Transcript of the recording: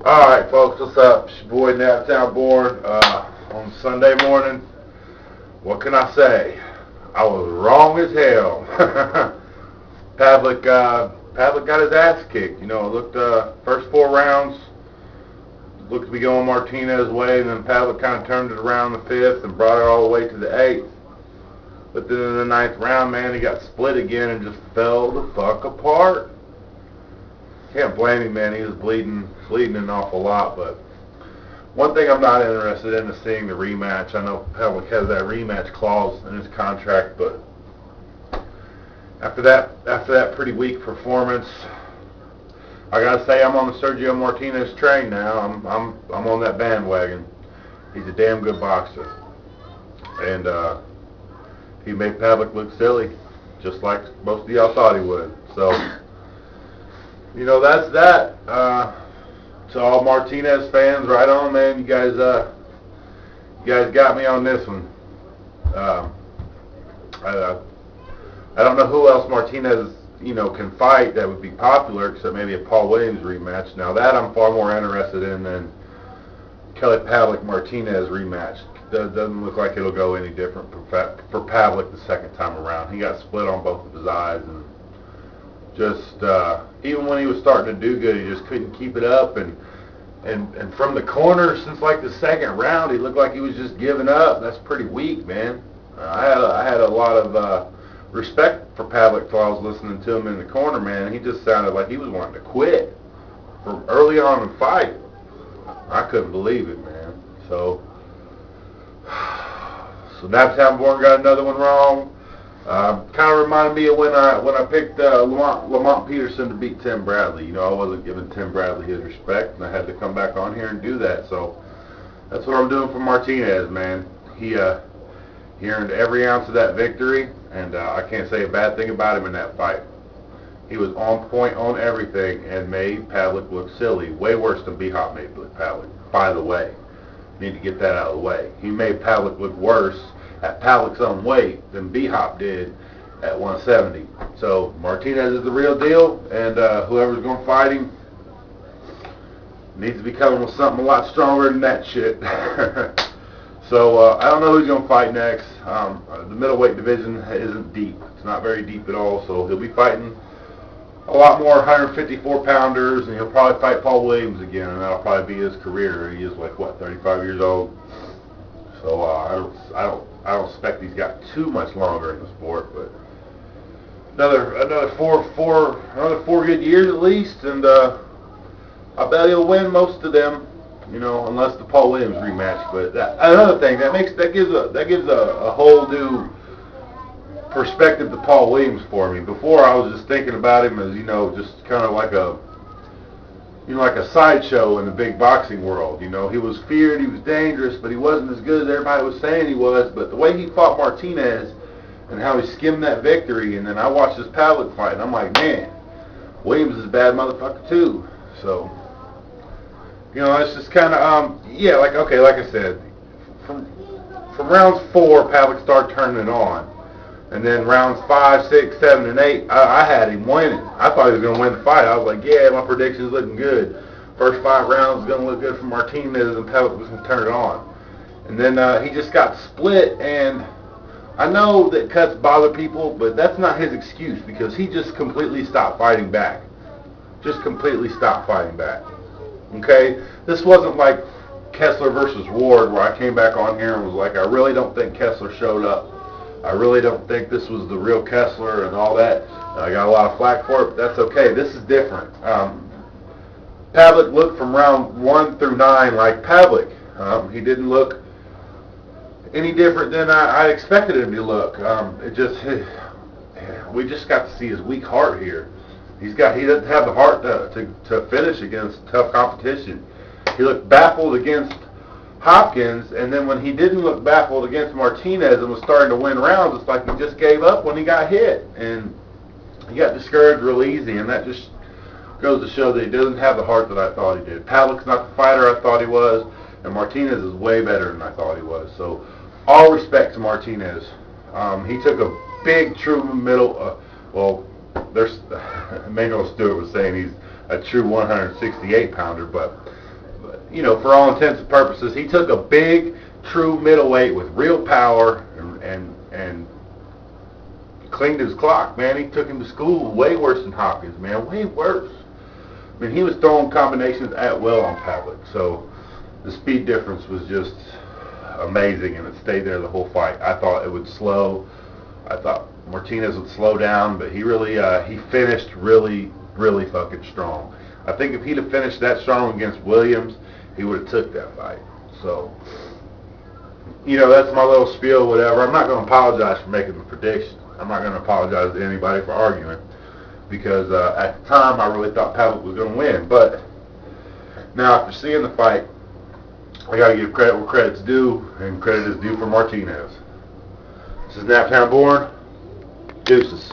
Alright folks, what's up? It's your boy NaptownBorn on Sunday morning. What can I say? I was wrong as hell. Pavlik got his ass kicked. You know, it looked first 4 rounds looked to be going Martinez's way, and then Pavlik kind of turned it around in the 5th and brought it all the way to the 8th. But then in the 9th round, man, he got split again and just fell the fuck apart. Can't blame him, man. He was bleeding an awful lot. But one thing I'm not interested in is seeing the rematch. I know Pavlik has that rematch clause in his contract, but after that pretty weak performance, I gotta say I'm on the Sergio Martinez train now. I'm on that bandwagon. He's a damn good boxer, and he made Pavlik look silly, just like most of y'all thought he would. So, you know, that's that. To all Martinez fans, right on, man. You guys got me on this one. I don't know who else Martinez, you know, can fight that would be popular, except maybe a Paul Williams rematch. Now that I'm far more interested in than Kelly Pavlik Martinez rematch. Doesn't look like it'll go any different for Pavlik the second time around. He got split on both of his eyes, and just even when he was starting to do good, he just couldn't keep it up. And from the corner, since like the second round, he looked like he was just giving up. That's pretty weak, man. I had a lot of respect for Pavlik till I was listening to him in the corner, man. He just sounded like he was wanting to quit from early on in the fight. I couldn't believe it, man. So NaptownBorn got another one wrong. Kind of reminded me of when I picked Lamont Peterson to beat Tim Bradley. You know, I wasn't giving Tim Bradley his respect, and I had to come back on here and do that. So that's what I'm doing for Martinez, man. He earned every ounce of that victory, and I can't say a bad thing about him in that fight. He was on point on everything and made Pavlik look silly. Way worse than B-Hop made Pavlik, by the way. Need to get that out of the way. He made Pavlik look worse at Pavlik's own weight than B-Hop did at 170. So Martinez is the real deal, and whoever's going to fight him needs to be coming with something a lot stronger than that shit. So I don't know who's going to fight next. The middleweight division isn't deep. It's not very deep at all, so he'll be fighting a lot more 154-pounders, and he'll probably fight Paul Williams again, and that'll probably be his career. He is like, what, 35 years old? So I don't expect he's got too much longer in the sport, but another four good years at least, and I bet he'll win most of them, you know, unless the Paul Williams rematch. But another thing that gives a whole new perspective to Paul Williams for me. Before, I was just thinking about him as, you know, just kind of like a sideshow in the big boxing world. You know, he was feared, he was dangerous, but he wasn't as good as everybody was saying he was. But the way he fought Martinez and how he skimmed that victory, and then I watched this Pavlik fight, and I'm like, man, Williams is a bad motherfucker too. So, you know, it's just kind of, yeah, like I said, from rounds 4, Pavlik started turning it on. And then rounds 5, 6, 7, and 8, I had him winning. I thought he was going to win the fight. I was like, yeah, my prediction's looking good. First 5 rounds is going to look good for Martinez, and Pavlik was going to turn it on. And then he just got split, and I know that cuts bother people, but that's not his excuse, because he just completely stopped fighting back. Just completely stopped fighting back. Okay? This wasn't like Kessler versus Ward, where I came back on here and was like, I really don't think Kessler showed up. I really don't think this was the real Kessler and all that. I got a lot of flack for it, but that's okay. This is different. Pavlik looked from round 1 through 9 like Pavlik. He didn't look any different than I expected him to look. We just got to see his weak heart here. He doesn't have the heart to finish against tough competition. He looked baffled against Hopkins, and then when he didn't look baffled against Martinez and was starting to win rounds, it's like he just gave up when he got hit, and he got discouraged real easy, and that just goes to show that he doesn't have the heart that I thought he did. Pavlik's not the fighter I thought he was, and Martinez is way better than I thought he was. So all respect to Martinez. He took a big true middle, there's Emmanuel Stewart was saying he's a true 168 pounder, but you know, for all intents and purposes, he took a big, true middleweight with real power and cleaned his clock, man. He took him to school way worse than Hopkins, man, way worse. I mean, he was throwing combinations at will on Pavlik, so the speed difference was just amazing, and it stayed there the whole fight. I thought it would slow. I thought Martinez would slow down, but he really, he finished really, really fucking strong. I think if he'd have finished that strong against Williams, he would have took that fight. So, you know, that's my little spiel, whatever. I'm not going to apologize for making the prediction. I'm not going to apologize to anybody for arguing, because at the time I really thought Pavlik was going to win. But now after seeing the fight, I got to give credit where credit's due, and credit is due for Martinez. This is NaptownBorn. Deuces.